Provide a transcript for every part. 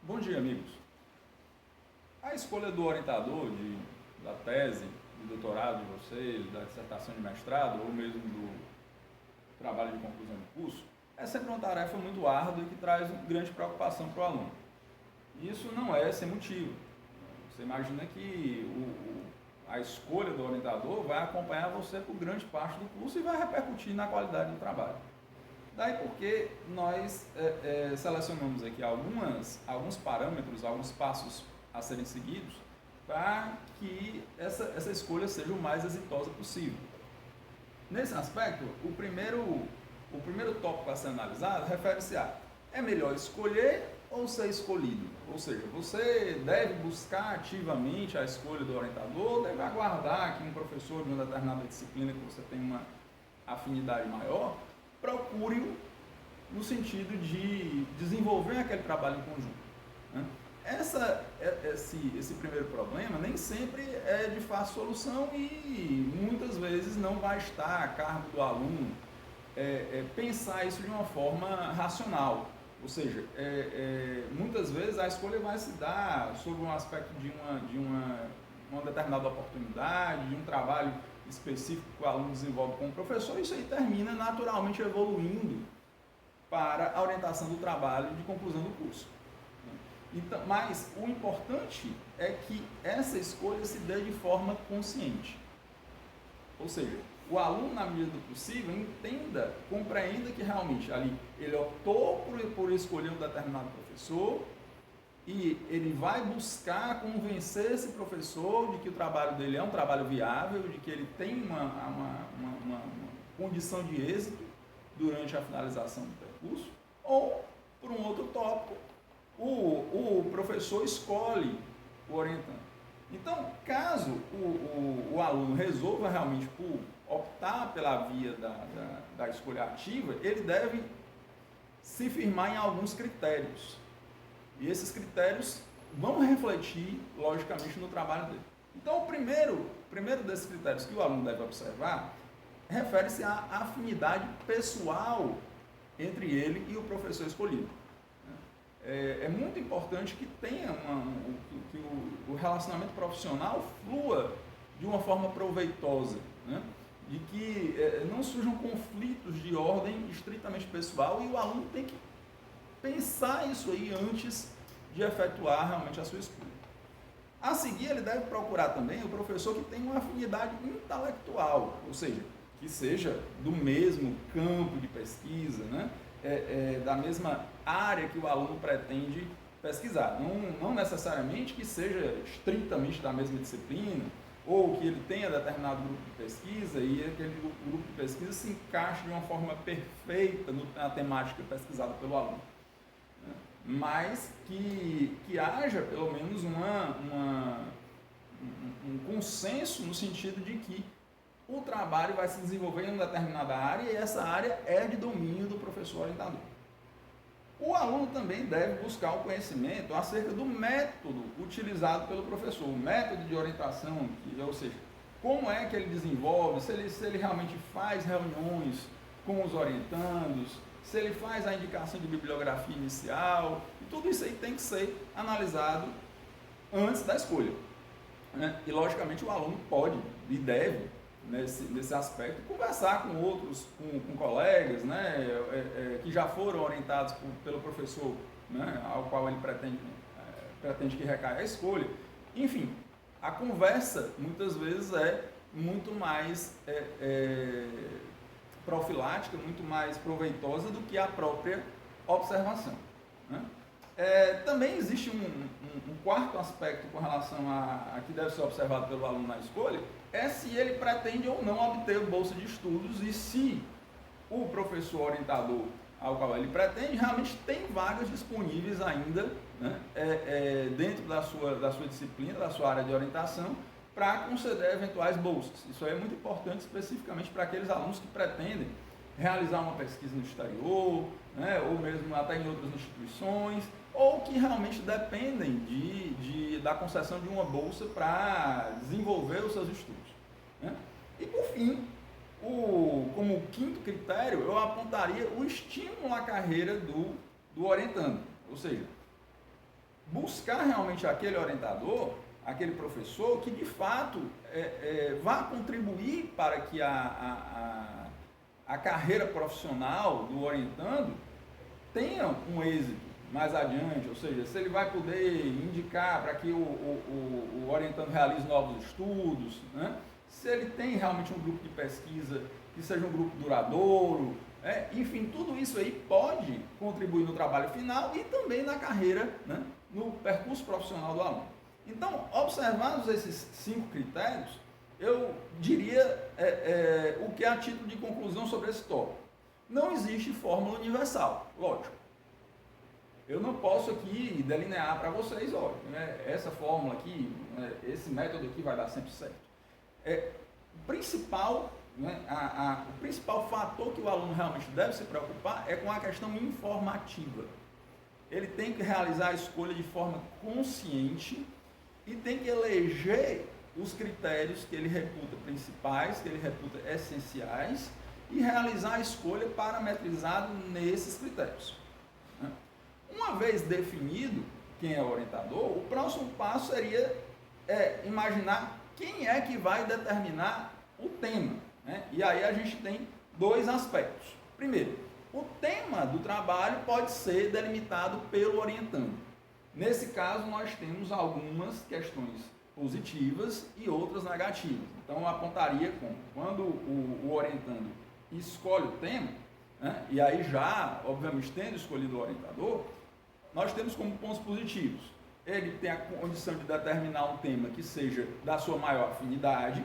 Bom dia, amigos. A escolha do orientador da tese, do doutorado de vocês, da dissertação de mestrado ou mesmo do trabalho de conclusão de curso é sempre uma tarefa muito árdua e que traz grande preocupação para o aluno. Isso não é sem motivo. Você imagina que a escolha do orientador vai acompanhar você por grande parte do curso e vai repercutir na qualidade do trabalho. Daí porque nós selecionamos aqui alguns parâmetros, alguns passos a serem seguidos para que essa escolha seja o mais exitosa possível. Nesse aspecto, o primeiro tópico a ser analisado refere-se a: é melhor escolher ou ser escolhido? Ou seja, você deve buscar ativamente a escolha do orientador, deve aguardar que um professor de uma determinada disciplina que você tem uma afinidade maior procure-o no sentido de desenvolver aquele trabalho em conjunto, né? Esse primeiro problema nem sempre é de fácil solução e muitas vezes não vai estar a cargo do aluno pensar isso de uma forma racional. Ou seja, muitas vezes a escolha vai se dar sobre um aspecto de uma determinada oportunidade, de um trabalho específico que o aluno desenvolve com o professor, e isso aí termina naturalmente evoluindo para a orientação do trabalho de conclusão do curso. Então, mas o importante é que essa escolha se dê de forma consciente. Ou seja, o aluno, na medida do possível, compreenda que realmente ali ele optou por escolher um determinado professor e ele vai buscar convencer esse professor de que o trabalho dele é um trabalho viável, de que ele tem uma condição de êxito durante a finalização do percurso, ou, por um outro tópico, o professor escolhe o orientando. Então, caso o aluno resolva realmente por optar pela via da escolha ativa, ele deve se firmar em alguns critérios. E esses critérios vão refletir, logicamente, no trabalho dele. Então, o primeiro desses critérios que o aluno deve observar refere-se à afinidade pessoal entre ele e o professor escolhido. É muito importante que tenha que o relacionamento profissional flua de uma forma proveitosa, né? De que não surjam conflitos de ordem estritamente pessoal, e o aluno tem que pensar isso aí antes de efetuar realmente a sua escolha. A seguir, ele deve procurar também o professor que tem uma afinidade intelectual, ou seja, que seja do mesmo campo de pesquisa, né? Da mesma área que o aluno pretende pesquisar. Não necessariamente que seja estritamente da mesma disciplina, ou que ele tenha determinado grupo de pesquisa e aquele grupo de pesquisa se encaixe de uma forma perfeita na temática pesquisada pelo aluno. Mas que haja pelo menos um consenso no sentido de que o trabalho vai se desenvolver em uma determinada área e essa área é de domínio do professor orientador. O aluno também deve buscar o conhecimento acerca do método utilizado pelo professor, o método de orientação, ou seja, como é que ele desenvolve, se ele realmente faz reuniões com os orientandos, se ele faz a indicação de bibliografia inicial, e tudo isso aí tem que ser analisado antes da escolha, né? E logicamente o aluno pode e deve, nesse aspecto, conversar com outros, com colegas, né, que já foram orientados pelo professor, né, ao qual ele pretende que recaia a escolha. Enfim, a conversa muitas vezes é muito mais profilática, muito mais proveitosa do que a própria observação, né? Também existe um quarto aspecto com relação a que deve ser observado pelo aluno na escolha, é se ele pretende ou não obter bolsa de estudos e se o professor orientador ao qual ele pretende realmente tem vagas disponíveis ainda, né, dentro da sua disciplina, da sua área de orientação, para conceder eventuais bolsas. Isso aí é muito importante especificamente para aqueles alunos que pretendem realizar uma pesquisa no exterior, né, ou mesmo até em outras instituições, ou que realmente dependem da concessão de uma bolsa para desenvolver os seus estudos, né? E por fim, como quinto critério, eu apontaria o estímulo à carreira do orientando, ou seja, buscar realmente aquele orientador, aquele professor que de fato vá contribuir para que a carreira profissional do orientando tenha um êxito mais adiante, ou seja, se ele vai poder indicar para que o orientando realize novos estudos, né? Se ele tem realmente um grupo de pesquisa que seja um grupo duradouro, enfim, tudo isso aí pode contribuir no trabalho final e também na carreira, né? No percurso profissional do aluno. Então, observados esses 5 critérios, eu diria o que é a título de conclusão sobre esse tópico. Não existe fórmula universal, lógico. Eu não posso aqui delinear para vocês, olha, essa fórmula aqui, esse método aqui vai dar sempre certo. O principal fator que o aluno realmente deve se preocupar é com a questão informativa. Ele tem que realizar a escolha de forma consciente e tem que eleger os critérios que ele reputa principais, que ele reputa essenciais e realizar a escolha parametrizada nesses critérios. Uma vez definido quem é o orientador, o próximo passo seria imaginar quem é que vai determinar o tema, né? E aí a gente tem 2 aspectos. Primeiro, o tema do trabalho pode ser delimitado pelo orientando. Nesse caso, nós temos algumas questões positivas e outras negativas. Então, eu apontaria como quando o orientando escolhe o tema, né? E aí já, obviamente, tendo escolhido o orientador, nós temos como pontos positivos. Ele tem a condição de determinar um tema que seja da sua maior afinidade,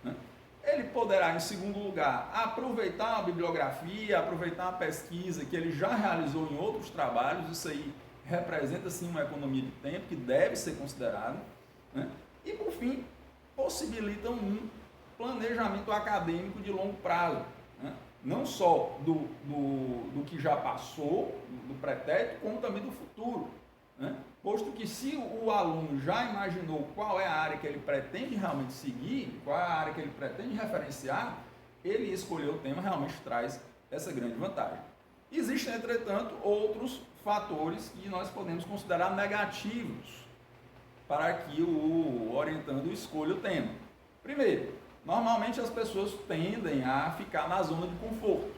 né? Ele poderá, em segundo lugar, aproveitar a bibliografia, aproveitar a pesquisa que ele já realizou em outros trabalhos. Isso aí representa, sim, uma economia de tempo que deve ser considerada, né? E, por fim, possibilitam um planejamento acadêmico de longo prazo, né? Não só do que já passou, do pretérito, como também do futuro, né? Posto que se o aluno já imaginou qual é a área que ele pretende realmente seguir, qual é a área que ele pretende referenciar, ele escolher o tema realmente traz essa grande vantagem. Existem, entretanto, outros fatores que nós podemos considerar negativos para que o orientando escolha o tema. Primeiro, normalmente as pessoas tendem a ficar na zona de conforto,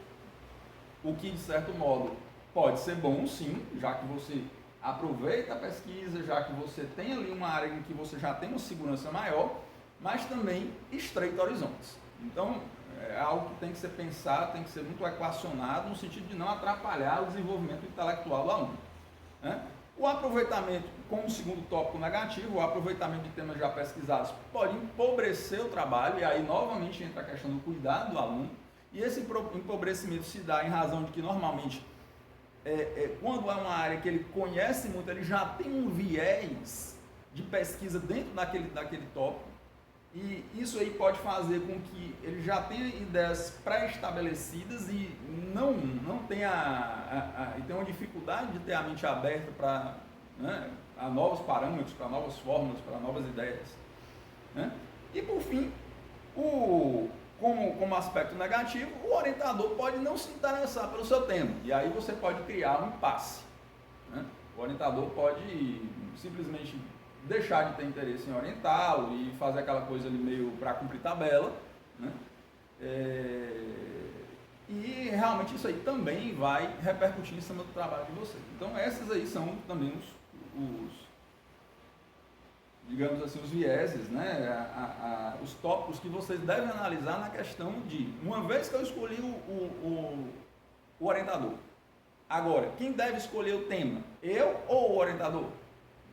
o que de certo modo pode ser bom, sim, já que você aproveita a pesquisa, já que você tem ali uma área em que você já tem uma segurança maior, mas também estreita horizontes. Então, é algo que tem que ser pensado, tem que ser muito equacionado, no sentido de não atrapalhar o desenvolvimento intelectual do aluno, né? O aproveitamento, como segundo tópico negativo, o aproveitamento de temas já pesquisados pode empobrecer o trabalho, e aí novamente entra a questão do cuidado do aluno, e esse empobrecimento se dá em razão de que normalmente, quando é uma área que ele conhece muito, ele já tem um viés de pesquisa dentro daquele tópico, e isso aí pode fazer com que ele já tenha ideias pré-estabelecidas e não tenha e tenha uma dificuldade de ter a mente aberta para, né, a novos parâmetros, para novas fórmulas, para novas ideias, né? E por fim, como aspecto negativo, o orientador pode não se interessar pelo seu tema, e aí você pode criar um impasse, né? O orientador pode simplesmente deixar de ter interesse em orientá-lo e fazer aquela coisa ali meio para cumprir tabela, né? E realmente isso aí também vai repercutir em cima do trabalho de vocês. Então esses aí são também digamos assim, os vieses, né? Os tópicos que vocês devem analisar na questão de, uma vez que eu escolhi o orientador, agora, quem deve escolher o tema? Eu ou o orientador?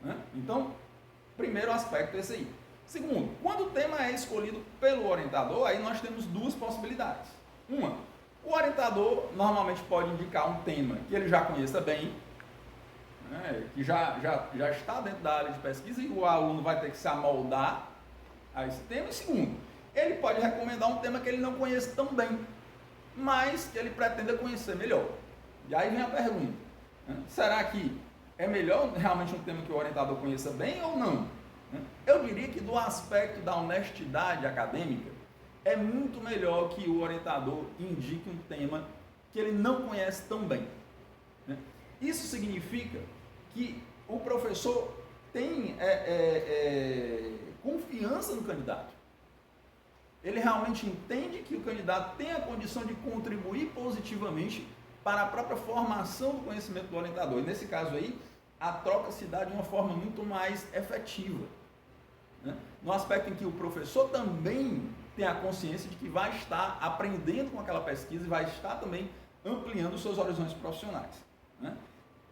Né? Então, primeiro aspecto é esse aí. Segundo, quando o tema é escolhido pelo orientador, aí nós temos 2 possibilidades. Uma, o orientador normalmente pode indicar um tema que ele já conheça bem, né, que já está dentro da área de pesquisa, e o aluno vai ter que se amoldar a esse tema. E segundo, ele pode recomendar um tema que ele não conhece tão bem, mas que ele pretenda conhecer melhor. E aí vem a pergunta, né, será que é melhor realmente um tema que o orientador conheça bem ou não? Eu diria que do aspecto da honestidade acadêmica, é muito melhor que o orientador indique um tema que ele não conhece tão bem. Isso significa que o professor tem confiança no candidato. Ele realmente entende que o candidato tem a condição de contribuir positivamente para a própria formação do conhecimento do orientador. E nesse caso aí, a troca se dá de uma forma muito mais efetiva, né? No aspecto em que o professor também tem a consciência de que vai estar aprendendo com aquela pesquisa e vai estar também ampliando os seus horizontes profissionais, né?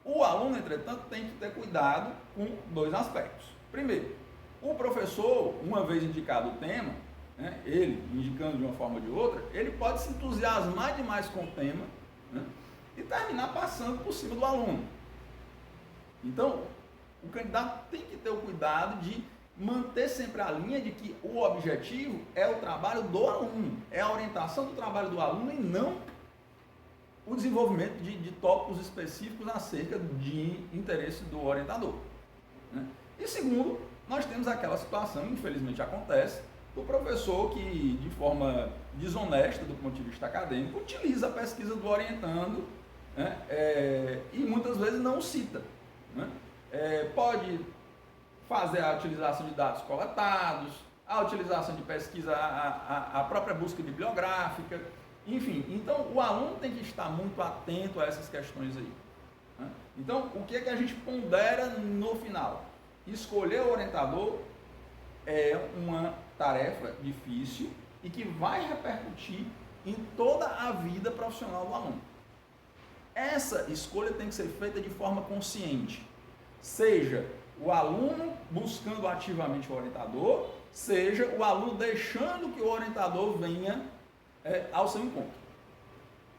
O aluno, entretanto, tem que ter cuidado com dois aspectos. Primeiro, o professor, uma vez indicado o tema, né, ele indicando de uma forma ou de outra, ele pode se entusiasmar demais com o tema, né, e terminar passando por cima do aluno. Então, o candidato tem que ter o cuidado de manter sempre a linha de que o objetivo é o trabalho do aluno, é a orientação do trabalho do aluno e não o desenvolvimento de tópicos específicos acerca de interesse do orientador, né? E segundo, nós temos aquela situação, infelizmente acontece, do professor que, de forma desonesta do ponto de vista acadêmico, utiliza a pesquisa do orientando, né, e muitas vezes não cita, né? Pode fazer a utilização de dados coletados, a utilização de pesquisa, a própria busca bibliográfica, enfim. Então, o aluno tem que estar muito atento a essas questões aí, né? Então, o que é que a gente pondera no final? Escolher o orientador é uma tarefa difícil e que vai repercutir em toda a vida profissional do aluno. Essa escolha tem que ser feita de forma consciente, seja o aluno buscando ativamente o orientador, seja o aluno deixando que o orientador venha ao seu encontro.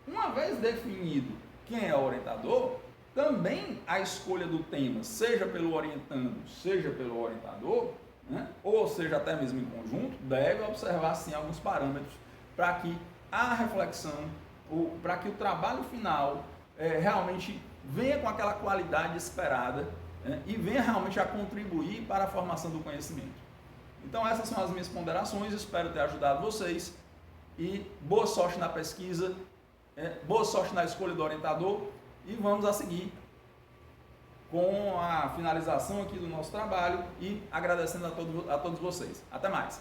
Uma vez definido quem é o orientador, também a escolha do tema, seja pelo orientando, seja pelo orientador, né, ou seja até mesmo em conjunto, deve observar sim alguns parâmetros para que a reflexão, para que o trabalho final realmente venha com aquela qualidade esperada, né, e venha realmente a contribuir para a formação do conhecimento. Então essas são as minhas ponderações, espero ter ajudado vocês e boa sorte na pesquisa, boa sorte na escolha do orientador e vamos a seguir com a finalização aqui do nosso trabalho e agradecendo a todos vocês. Até mais!